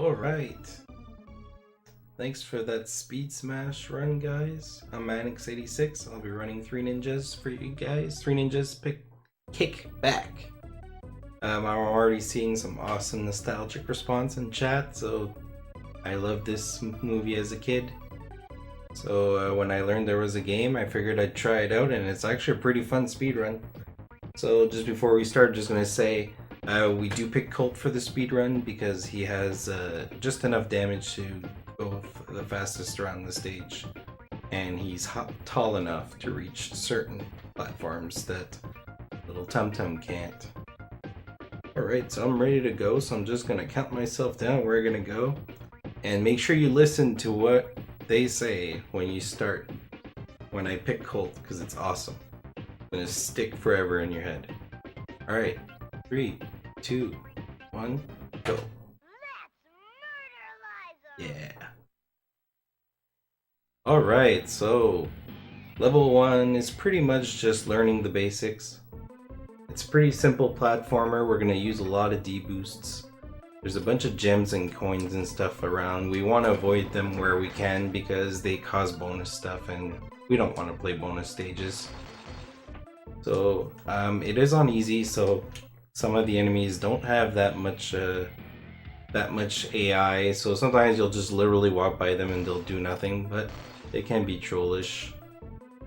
Alright. Thanks for that speed smash run, guys. I'm Mannix86. I'll be running 3 ninjas for you guys. 3 ninjas kick back. I'm already seeing some awesome nostalgic response in chat, so I loved this movie as a kid. So when I learned there was a game, I figured I'd try it out, and it's actually a pretty fun speed run. So just before we start, just gonna say we do pick Colt for the speed run because he has just enough damage to go the fastest around the stage, and he's tall enough to reach certain platforms that little Tum Tum can't. Alright, so I'm ready to go, so I'm just gonna count myself down. We're gonna go, and make sure you listen to what they say when you start, when I pick Colt, because it's awesome. It's gonna stick forever in your head. Alright, 3, 2, 1, go. Yeah. Alright, so level 1 is pretty much just learning the basics. It's a pretty simple platformer. We're going to use a lot of D-boosts. There's a bunch of gems and coins and stuff around. We want to avoid them where we can because they cause bonus stuff, and we don't want to play bonus stages. So it is on easy, so some of the enemies don't have that much AI, so sometimes you'll just literally walk by them and they'll do nothing, but they can be trollish.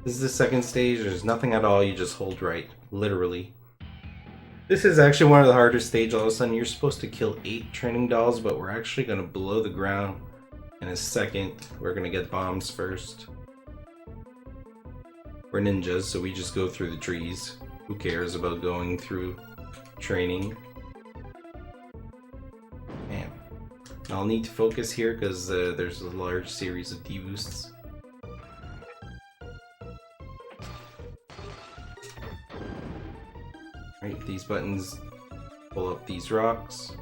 This is the second stage. There's nothing at all. You just hold right, literally. This is actually one of the harder stages. All of a sudden you're supposed to kill 8 training dolls, but we're actually going to blow the ground in a second. We're going to get bombs first. We're ninjas, so we just go through the trees. Who cares about going through training? Man, I'll need to focus here because there's a large series of D-boosts. Right, these buttons pull up these rocks.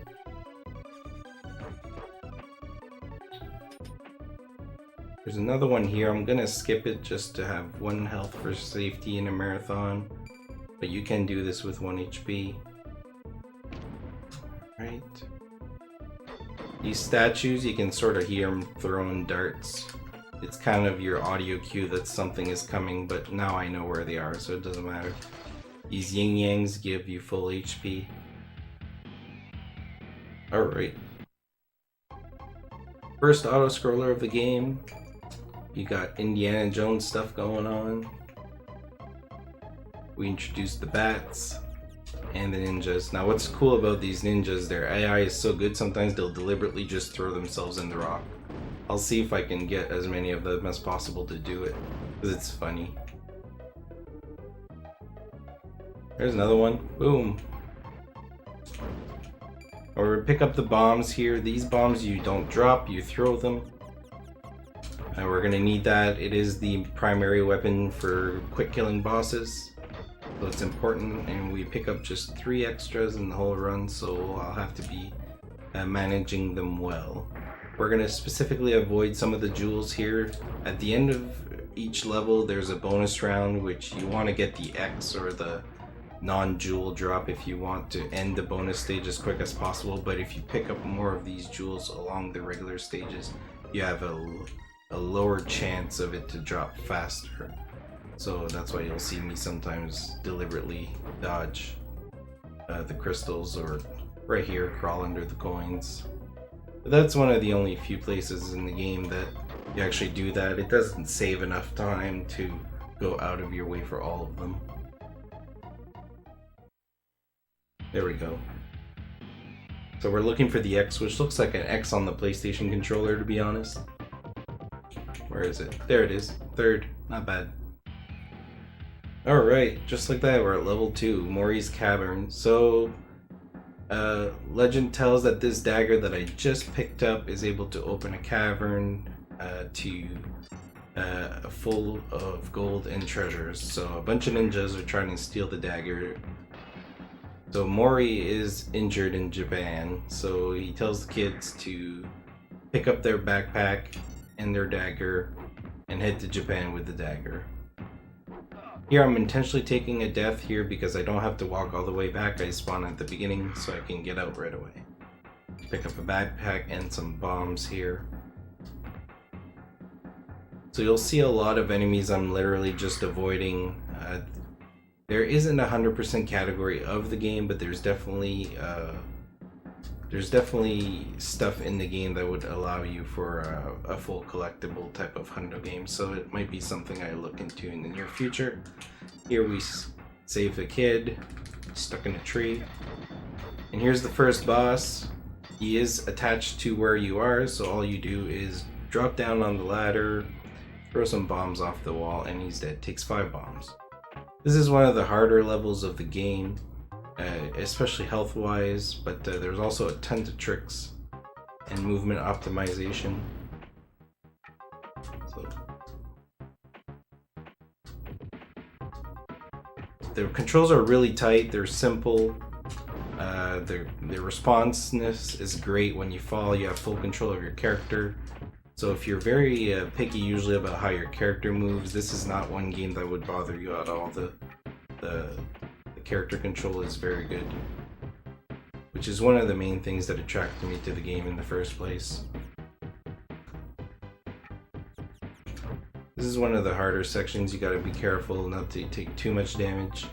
There's another one here. I'm gonna skip it just to have 1 health for safety in a marathon, but you can do this with 1 HP. Right. These statues, you can sort of hear them throwing darts. It's kind of your audio cue that something is coming, but now I know where they are, so it doesn't matter. These yin yangs give you full HP. Alright. First auto scroller of the game. You got Indiana Jones stuff going on. We introduced the bats and the ninjas. Now what's cool about these ninjas, their AI is so good, sometimes they'll deliberately just throw themselves in the rock. I'll see if I can get as many of them as possible to do it, because it's funny. There's another one. Boom. Or pick up the bombs here. These bombs you don't drop, you throw them. And we're gonna need that. It is the primary weapon for quick killing bosses. So it's important, and we pick up just 3 extras in the whole run, so I'll have to be managing them well. We're gonna specifically avoid some of the jewels here. At the end of each level, there's a bonus round, which you want to get the X or the non-jewel drop if you want to end the bonus stage as quick as possible, but if you pick up more of these jewels along the regular stages, you have a lower chance of it to drop faster. So that's why you'll see me sometimes deliberately dodge the crystals, or right here crawl under the coins. But that's one of the only few places in the game that you actually do that. It doesn't save enough time to go out of your way for all of them. There we go. So we're looking for the X, which looks like an X on the PlayStation controller, to be honest. Where is it? There it is. 3rd. Not bad. Alright, just like that, we're at level 2, MORI'S cavern. So, legend tells that this dagger that I just picked up is able to open a cavern full of gold and treasures. So a bunch of ninjas are trying to steal the dagger. So Mori is injured in Japan, so he tells the kids to pick up their backpack and their dagger and head to Japan with the dagger. Here I'm intentionally taking a death here because I don't have to walk all the way back. I spawn at the beginning so I can get out right away. Pick up a backpack and some bombs here. So you'll see a lot of enemies I'm literally just avoiding. There isn't 100% category of the game, but there's definitely stuff in the game that would allow you for a full collectible type of hundo game. So it might be something I look into in the near future. Here we save the kid stuck in a tree, and here's the first boss. He is attached to where you are, so all you do is drop down on the ladder, throw some bombs off the wall, and he's dead. Takes 5 bombs. This is one of the harder levels of the game, especially health wise, but there's also a ton of tricks and movement optimization. So the controls are really tight, they're simple, their responsiveness is great. When you fall, you have full control of your character. So if you're very picky usually about how your character moves, this is not one game that would bother you at all. The character control is very good, which is one of the main things that attracted me to the game in the first place. This is one of the harder sections. You gotta be careful not to take too much damage.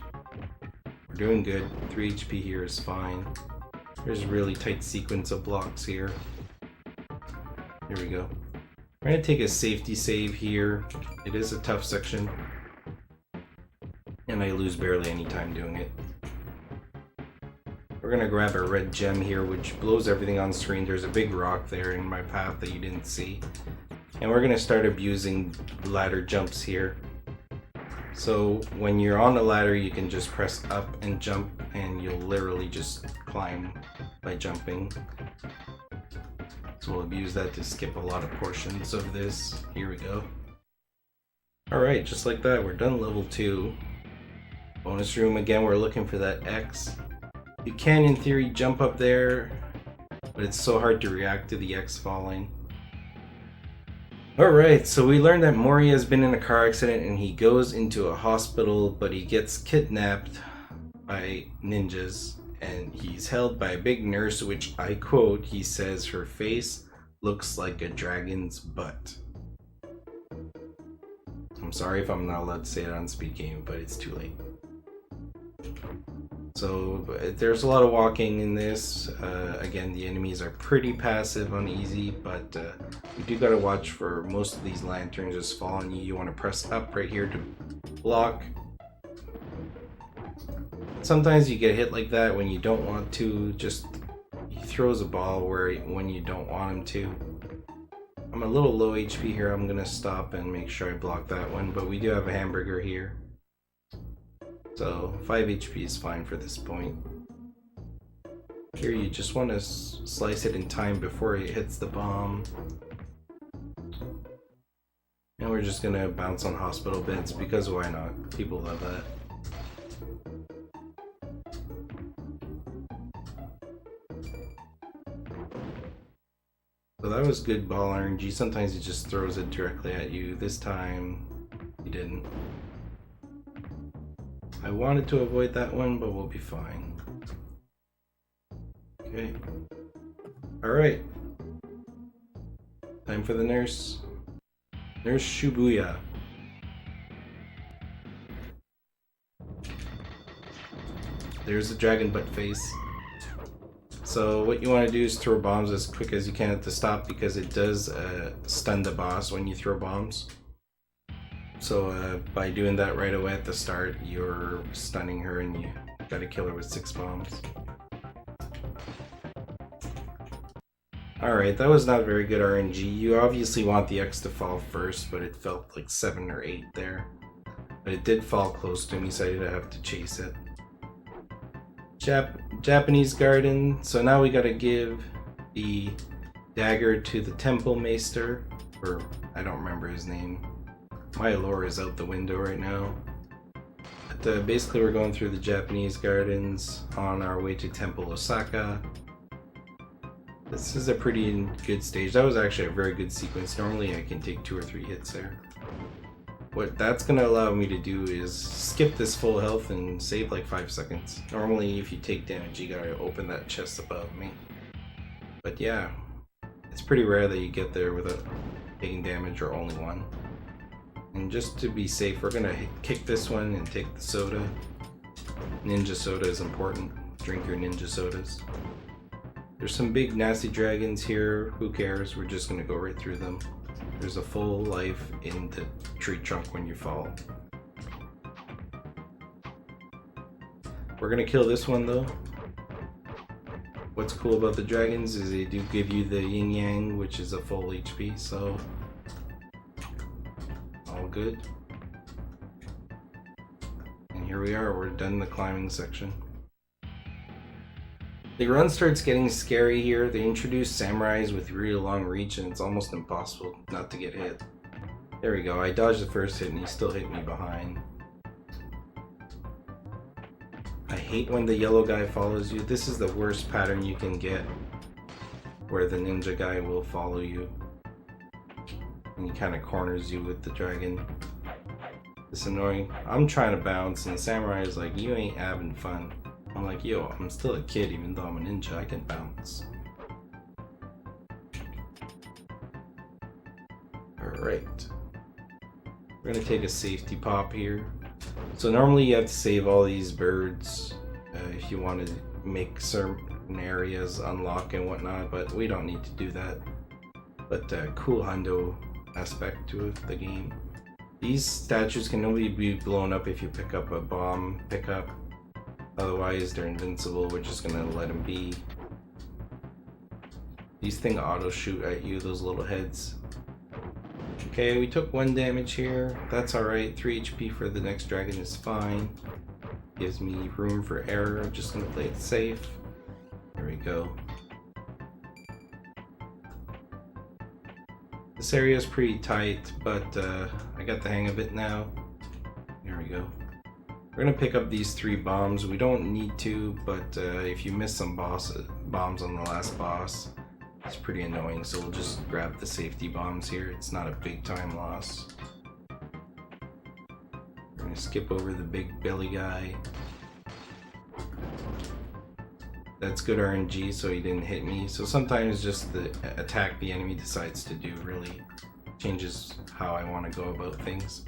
We're doing good. 3 HP here is fine. There's a really tight sequence of blocks here. Here we go. We're going to take a safety save here. It is a tough section, and I lose barely any time doing it. We're going to grab a red gem here, which blows everything on screen. There's a big rock there in my path that you didn't see. And we're going to start abusing ladder jumps here. So when you're on the ladder, you can just press up and jump, and you'll literally just climb by jumping. So we'll abuse that to skip a lot of portions of this. Here we go. Alright, just like that, we're done level 2. Bonus room again, we're looking for that X. You can, in theory, jump up there, but it's so hard to react to the X falling. Alright, so we learned that Mori has been in a car accident and he goes into a hospital, but he gets kidnapped by ninjas. And he's held by a big nurse, which I quote, he says her face looks like a dragon's butt. I'm sorry if I'm not allowed to say it on Speed Game, but it's too late. So there's a lot of walking in this. Again, the enemies are pretty passive on easy, but you do gotta watch for most of these lanterns just fall on you. You want to press up right here to block. Sometimes you get hit like that when you don't want to. Just he throws a ball when you don't want him to. I'm a little low HP here. I'm gonna stop and make sure I block that one, but we do have a hamburger here, so 5 HP is fine for this point. Here you just want to slice it in time before it hits the bomb. And we're just gonna bounce on hospital beds because why not? People love that. So that was good ball RNG. Sometimes he just throws it directly at you. This time, he didn't. I wanted to avoid that one, but we'll be fine. Okay. Alright. Time for the nurse. Nurse Shibuya. There's the dragon butt face. So what you want to do is throw bombs as quick as you can at the stop, because it does stun the boss when you throw bombs. So by doing that right away at the start, you're stunning her and you gotta kill her with 6 bombs. Alright, that was not very good RNG. You obviously want the X to fall first, but it felt like 7 or 8 there. But it did fall close to me, so I did have to chase it. Japanese garden. So now we gotta give the dagger to the temple maester, or I don't remember his name. My lore is out the window right now. But basically we're going through the Japanese gardens on our way to Temple Osaka. This is a pretty good stage. That was actually a very good sequence. Normally I can take 2 or 3 hits there. What that's going to allow me to do is skip this full health and save like 5 seconds. Normally if you take damage you gotta open that chest above me. But yeah, it's pretty rare that you get there without taking damage or only one. And just to be safe, we're gonna kick this one and take the soda. Ninja soda is important. Drink your ninja sodas. There's some big nasty dragons here. Who cares? We're just gonna go right through them. There's a full life in the tree trunk when you fall. We're gonna kill this one though. What's cool about the dragons is they do give you the yin yang, which is a full HP, so all good. And here we are, we're done the climbing section. The run starts getting scary here. They introduce samurais with really long reach and it's almost impossible not to get hit. There we go, I dodged the first hit and he still hit me behind. I hate when the yellow guy follows you. This is the worst pattern you can get, where the ninja guy will follow you and he kind of corners you with the dragon. It's annoying. I'm trying to bounce and the samurai is like, you ain't having fun. I'm like, yo, I'm still a kid even though I'm a ninja, I can bounce. Alright. We're gonna take a safety pop here. So normally you have to save all these birds if you want to make certain areas unlock and whatnot, but we don't need to do that. But cool hundo aspect to it, the game. These statues can only be blown up if you pick up a bomb pickup. Otherwise they're invincible, we're just gonna let them be. These things auto shoot at you, those little heads. Okay, we took 1 damage here, that's alright. 3 HP for the next dragon is fine. Gives me room for error, I'm just gonna play it safe. There we go. This area is pretty tight, but I got the hang of it now. There we go. We're gonna pick up these 3 bombs. We don't need to, but if you miss some bombs on the last boss, it's pretty annoying, so we'll just grab the safety bombs here. It's not a big time loss. We're gonna skip over the big belly guy. That's good RNG, so he didn't hit me. So sometimes just the attack the enemy decides to do really changes how I want to go about things.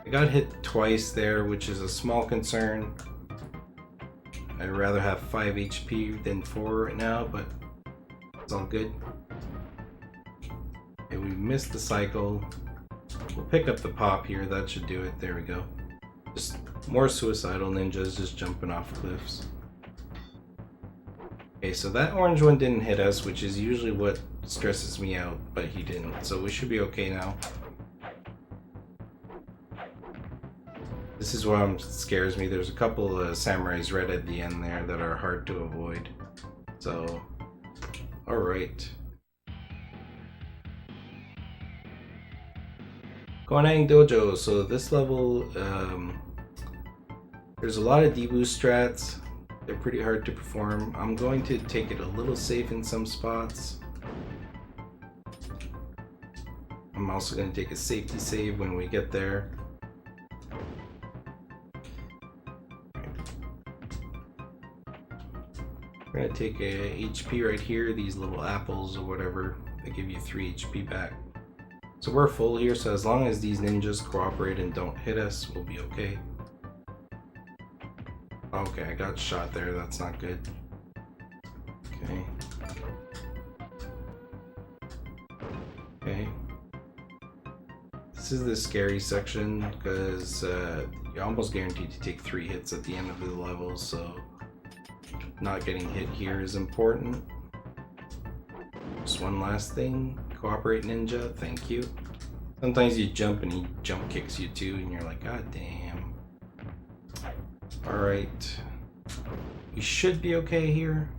I got hit twice there, which is a small concern. I'd rather have 5 HP than 4 right now, but it's all good. Okay, we missed the cycle. We'll pick up the pop here, that should do it. There we go. Just more suicidal ninjas just jumping off cliffs. Okay, so that orange one didn't hit us, which is usually what stresses me out, but he didn't, so we should be okay now. This is what scares me. There's a couple of samurais right at the end there that are hard to avoid. So, alright. KONANG DOJO. So this level, there's a lot of deboost strats. They're pretty hard to perform. I'm going to take it a little safe in some spots. I'm also going to take a safety save when we get there. We're going to take a HP right here, these little apples or whatever, they give you 3 HP back. So we're full here, so as long as these ninjas cooperate and don't hit us, we'll be okay. Okay, I got shot there, that's not good. Okay. Okay. This is the scary section, because you're almost guaranteed to take 3 hits at the end of the level, so not getting hit here is important. Just one last thing. Cooperate ninja, thank you. Sometimes you jump and he jump kicks you too and you're like, god damn. Alright. We should be okay here.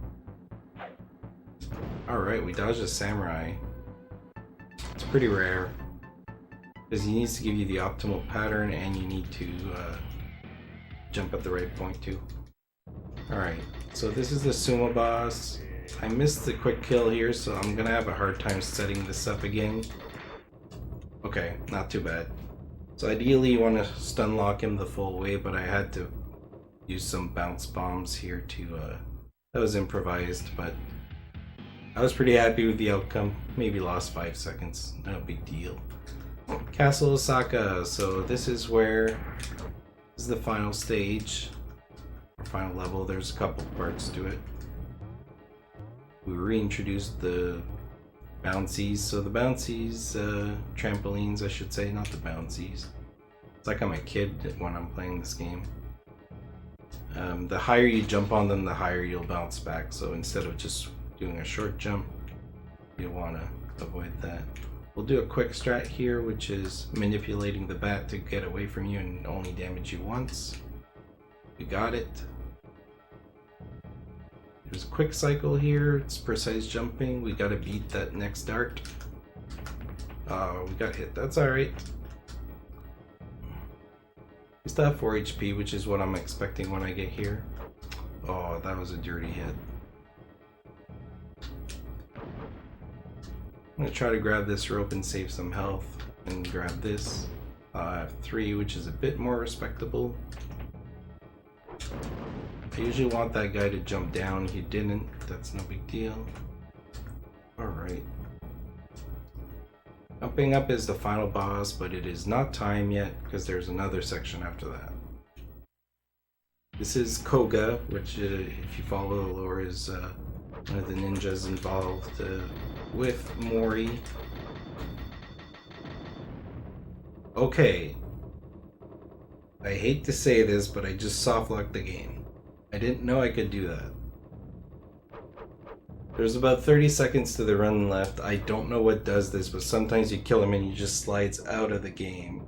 Alright, we dodged a samurai. It's pretty rare. Because he needs to give you the optimal pattern and you need to jump at the right point too. Alright, so this is the sumo boss. I missed the quick kill here, so I'm gonna have a hard time setting this up again. Okay, not too bad. So ideally you want to stun lock him the full way, but I had to use some bounce bombs here to, that was improvised, but I was pretty happy with the outcome. Maybe lost 5 seconds. No big deal. Castle Osaka. So this is where this is the final stage, or final level. There's a couple parts to it. We reintroduced the bouncies. So the bouncies, trampolines, I should say, not the bouncies. It's like I'm a kid when I'm playing this game. The higher you jump on them, the higher you'll bounce back. So instead of just doing a short jump, you want to avoid that. We'll do a quick strat here, which is manipulating the bat to get away from you and only damage you once. We got it. There's a quick cycle here. It's precise jumping. We got to beat that next dart. We got hit. That's alright. We still have 4 HP, which is what I'm expecting when I get here. Oh, that was a dirty hit. I'm gonna try to grab this rope and save some health and grab this. I have 3, which is a bit more respectable. I usually want that guy to jump down. He didn't. That's no big deal. Alright. Jumping up is the final boss, but it is not time yet because there's another section after that. This is Koga, which if you follow the lore is one of the ninjas involved with Mori. Okay. I hate to say this, but I just softlocked the game. I didn't know I could do that. There's about 30 seconds to the run left. I don't know what does this, but sometimes you kill him and he just slides out of the game.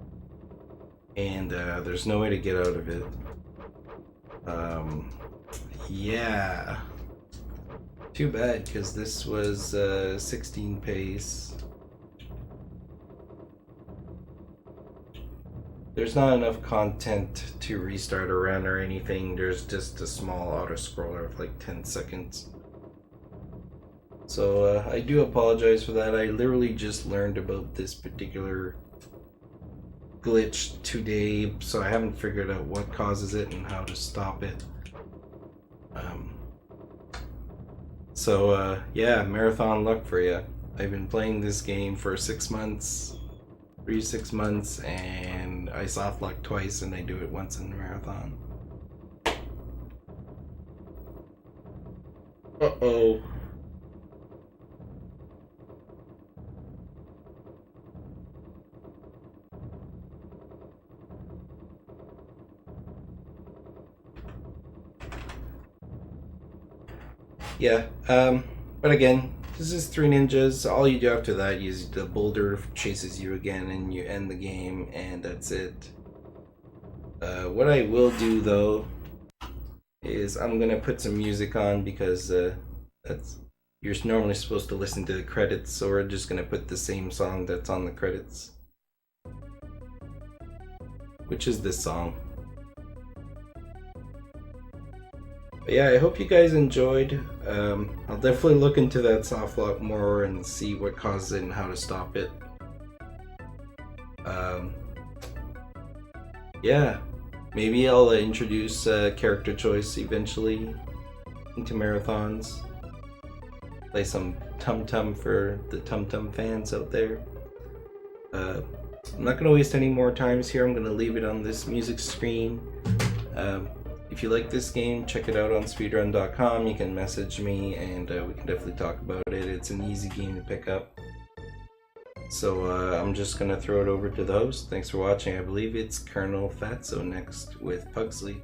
And there's no way to get out of it. Yeah. Too bad, because this was 16 pace. There's not enough content to restart a run or anything. There's just a small auto-scroller of like 10 seconds. So I do apologize for that. I literally just learned about this particular glitch today, so I haven't figured out what causes it and how to stop it. Yeah, marathon luck for you. I've been playing this game for 6 months, 6 months, and I softlock twice, and I do it once in the marathon. Uh-oh. Yeah, but again, this is 3 ninjas. All you do after that is the boulder chases you again and you end the game, and that's it. What I will do though is I'm gonna put some music on because you're normally supposed to listen to the credits, so we're just gonna put the same song that's on the credits, which is this song. But yeah, I hope you guys enjoyed. I'll definitely look into that softlock more and see what causes it and how to stop it. Yeah, maybe I'll introduce character choice eventually into marathons. Play some Tum Tum for the Tum Tum fans out there. I'm not going to waste any more times here. I'm going to leave it on this music screen. If you like this game, check it out on speedrun.com. You can message me and we can definitely talk about it. It's an easy game to pick up. So I'm just going to throw it over to the host. Thanks for watching. I believe it's Colonel Fatso next with Pugsley.